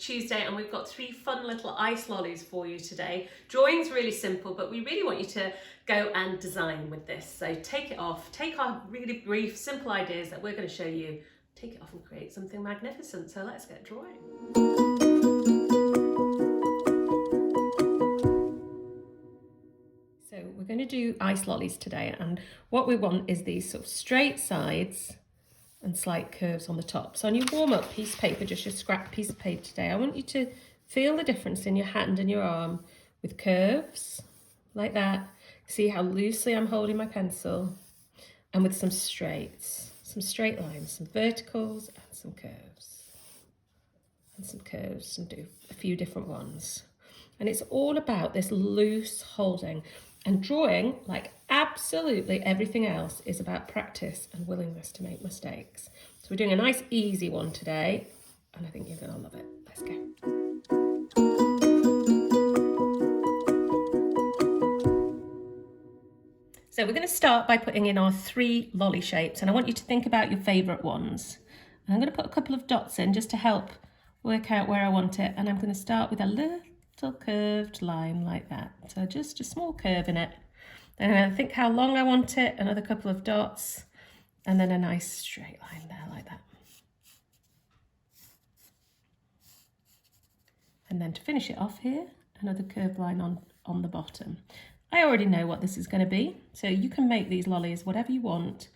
Tuesday and we've got 3 fun little ice lollies for you today. Drawing's really simple, but we really want you to go and design with this. So take it off, take our really brief, simple ideas that we're going to show you, take it off and create something magnificent. So let's get drawing. So we're going to do ice lollies today, and what we want is these sort of straight sides and slight curves on the top. So on your warm-up piece of paper, just your scrap piece of paper today, I want you to feel the difference in your hand and your arm with curves like that. See how loosely I'm holding my pencil, and with some straights, some straight lines, some verticals and some curves. And some curves, and do a few different ones. And it's all about this loose holding. And drawing, like absolutely everything else, is about practice and willingness to make mistakes. So we're doing a nice easy one today, and I think you're going to love it. Let's go. So we're going to start by putting in our 3 lolly shapes, and I want you to think about your favourite ones. And I'm going to put a couple of dots in just to help work out where I want it, and I'm going to start with a little curved line like that. So just a small curve in it. Then I'm going to think how long I want it, another couple of dots, and then a nice straight line there like that. And then to finish it off here, another curved line on the bottom. I already know what this is going to be, so you can make these lollies whatever you want.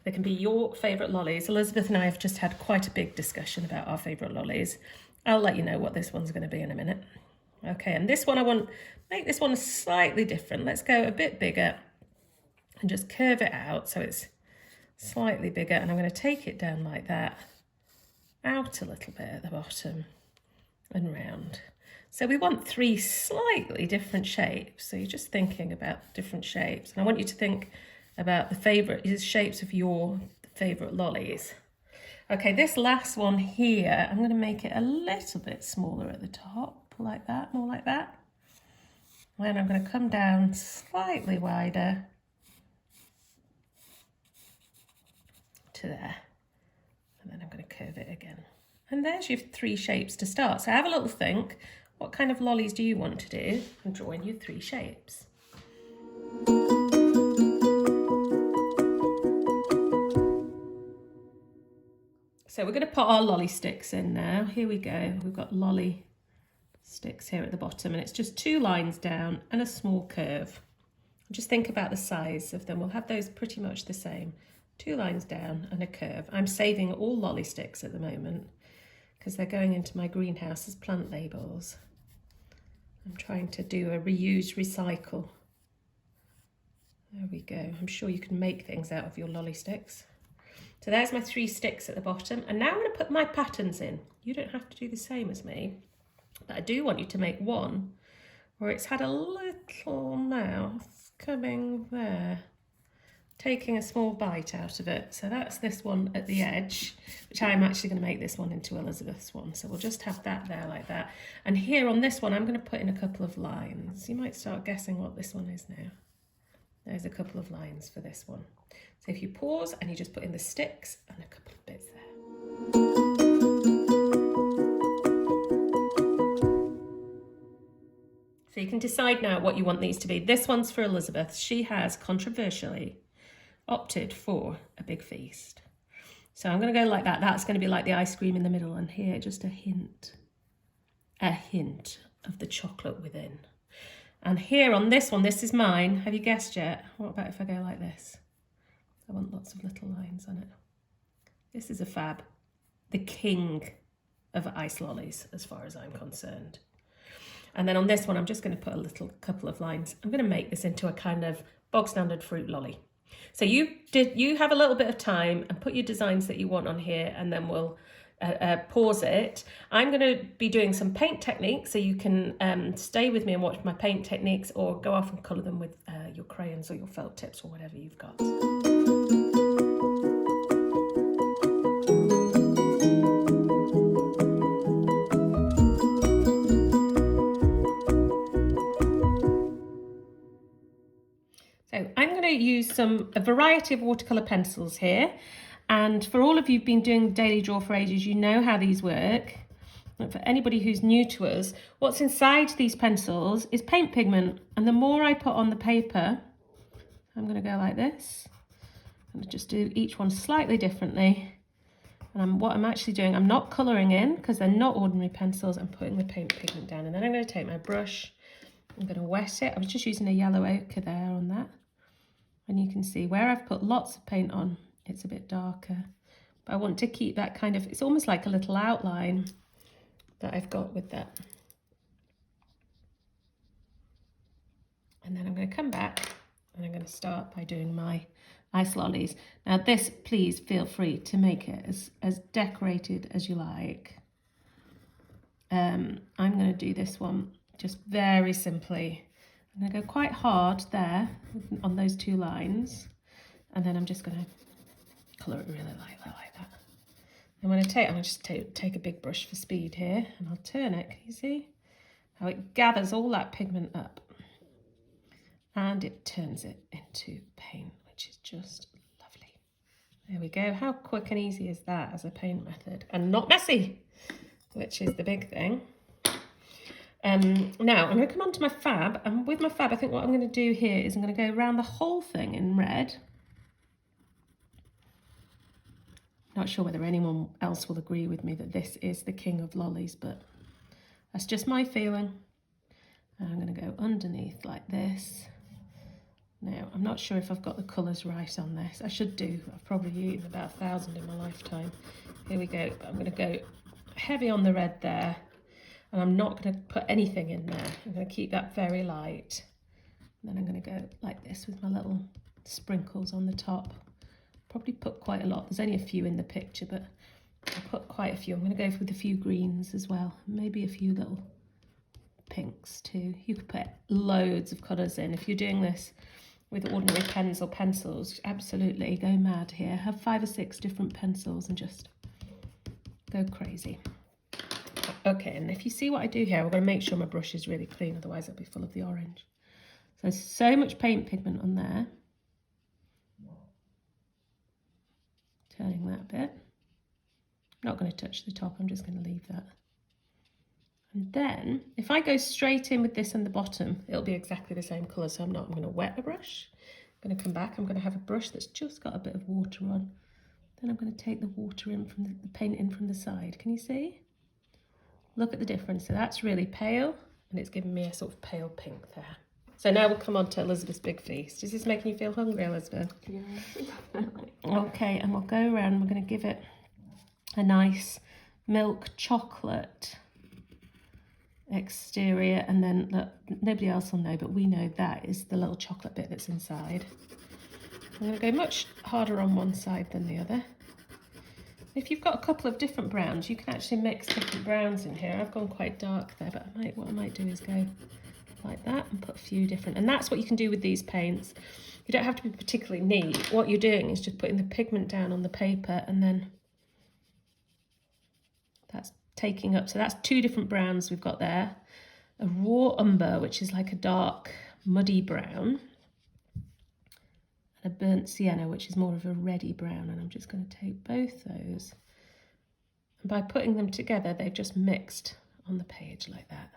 They can be your favourite lollies. Elizabeth and I have just had quite a big discussion about our favourite lollies. I'll let you know what this one's going to be in a minute. Okay, and this one I want to make this one slightly different. Let's go a bit bigger and just curve it out so it's slightly bigger, and I'm going to take it down like that, out a little bit at the bottom and round. So we want 3 slightly different shapes. So you're just thinking about different shapes, and I want you to think about the favourite shapes of your favourite lollies. Okay, this last one here, I'm going to make it a little bit smaller at the top, like that, more like that. Then I'm going to come down slightly wider to there, and then I'm going to curve it again. And there's your 3 shapes to start. So have a little think, what kind of lollies do you want to do, and draw in your 3 shapes. So we're going to put our lolly sticks in now. Here we go. We've got lolly sticks here at the bottom, and it's just 2 lines down and a small curve. Just think about the size of them. We'll have those pretty much the same. 2 lines down and a curve. I'm saving all lolly sticks at the moment because they're going into my greenhouse as plant labels. I'm trying to do a reuse, recycle. There we go. I'm sure you can make things out of your lolly sticks. So there's my 3 sticks at the bottom, and now I'm going to put my patterns in. You don't have to do the same as me, but I do want you to make one where it's had a little mouth coming there, taking a small bite out of it. So that's this one at the edge, which I'm actually going to make this one into Elizabeth's one. So we'll just have that there like that. And here on this one, I'm going to put in a couple of lines. You might start guessing what this one is now. There's a couple of lines for this one. So if you pause and you just put in the sticks and a couple of bits there. So you can decide now what you want these to be. This one's for Elizabeth. She has controversially opted for a big feast. So I'm going to go like that. That's going to be like the ice cream in the middle, and here just a hint of the chocolate within. And here on this one, this is mine. Have you guessed yet? What about if I go like this? I want lots of little lines on it. This is a fab. The king of ice lollies, as far as I'm concerned. And then on this one, I'm just going to put a couple of lines. I'm going to make this into a kind of bog standard fruit lolly. So you have a little bit of time and put your designs that you want on here, and then we'll pause it. I'm going to be doing some paint techniques, so you can stay with me and watch my paint techniques, or go off and colour them with your crayons or your felt tips or whatever you've got. So I'm going to use a variety of watercolour pencils here. And for all of you who've been doing Daily Draw for ages, you know how these work. for anybody who's new to us, what's inside these pencils is paint pigment. And the more I put on the paper, I'm going to go like this. I'm going to just do each one slightly differently. And what I'm actually doing, I'm not colouring in because they're not ordinary pencils. I'm putting the paint pigment down, and then I'm going to take my brush. I'm going to wet it. I was just using a yellow ochre there on that. And you can see where I've put lots of paint on, it's a bit darker. But I want to keep that kind of, it's almost like a little outline that I've got with that. And then I'm going to come back and I'm going to start by doing my Ice Lollies. Now this, please feel free to make it as decorated as you like. I'm going to do this one just very simply. I'm going to go quite hard there on those two lines, and then I'm just going to colour it really like that. I'm going to just take a big brush for speed here, and I'll turn it. Can you see how it gathers all that pigment up, and it turns it into paint, which is just lovely. There we go. How quick and easy is that as a paint method, and not messy, which is the big thing. Now I'm going to come on to my fab, and with my fab I think what I'm going to do here is I'm going to go around the whole thing in red. Not sure whether anyone else will agree with me that this is the king of lollies, but that's just my feeling. And I'm going to go underneath like this. Now I'm not sure if I've got the colours right on this. I should do. I've probably eaten about 1,000 in my lifetime. Here we go. I'm going to go heavy on the red there. And I'm not going to put anything in there. I'm going to keep that very light. And then I'm going to go like this with my little sprinkles on the top. Probably put quite a lot. There's only a few in the picture, but I'll put quite a few. I'm going to go with a few greens as well. Maybe a few little pinks too. You could put loads of colours in. If you're doing this with ordinary pens or pencils, absolutely go mad here. Have 5 or 6 different pencils and just go crazy. Okay, and if you see what I do here, I'm going to make sure my brush is really clean, otherwise it'll be full of the orange. So there's so much paint pigment on there. Turning that bit. I'm not going to touch the top, I'm just going to leave that. And then, if I go straight in with this on the bottom, it'll be exactly the same colour, so I'm going to wet the brush. I'm going to come back, I'm going to have a brush that's just got a bit of water on. Then I'm going to take the water in from the paint in from the side. Can you see? Look at the difference. So that's really pale, and it's giving me a sort of pale pink there. So now we'll come on to Elizabeth's big feast. Is this making you feel hungry, Elizabeth? Yeah, definitely. Okay, and we'll go around. We're going to give it a nice milk chocolate exterior, and then look, nobody else will know, but we know that is the little chocolate bit that's inside. I'm going to go much harder on one side than the other. If you've got a couple of different browns, you can actually mix different browns in here. I've gone quite dark there, but what I might do is go like that and put a few different, and that's what you can do with these paints. You don't have to be particularly neat. What you're doing is just putting the pigment down on the paper, and then that's taking up. So that's 2 different browns we've got there. A raw umber, which is like a dark muddy brown, and a burnt sienna, which is more of a reddy brown, and I'm just going to take both those, and by putting them together they've just mixed on the page like that.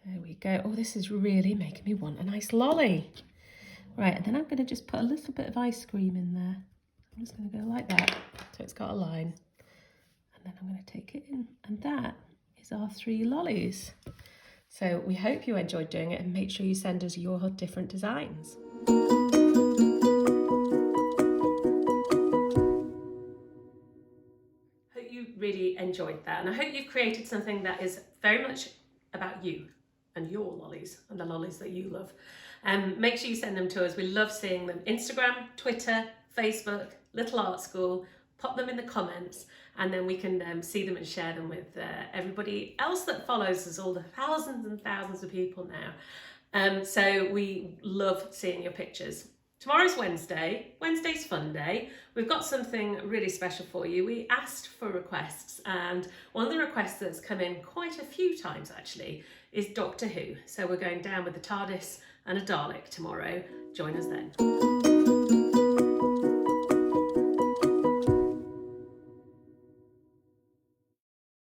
There we go. Oh, this is really making me want a nice lolly. Right, and then I'm going to just put a little bit of ice cream in there. I'm just going to go like that, so it's got a line, and then I'm going to take it in, and that is our 3 lollies. So we hope you enjoyed doing it, and make sure you send us your different designs. Really enjoyed that, and I hope you've created something that is very much about you and your lollies and the lollies that you love. Make sure you send them to us. We love seeing them. Instagram, Twitter, Facebook, Little Art School. Pop them in the comments, and then we can see them and share them with everybody else that follows us, all the thousands and thousands of people now. So we love seeing your pictures. Tomorrow's Wednesday. Wednesday's fun day. We've got something really special for you. We asked for requests, and one of the requests that's come in quite a few times actually is Doctor Who. So we're going down with the TARDIS and a Dalek tomorrow. Join us then.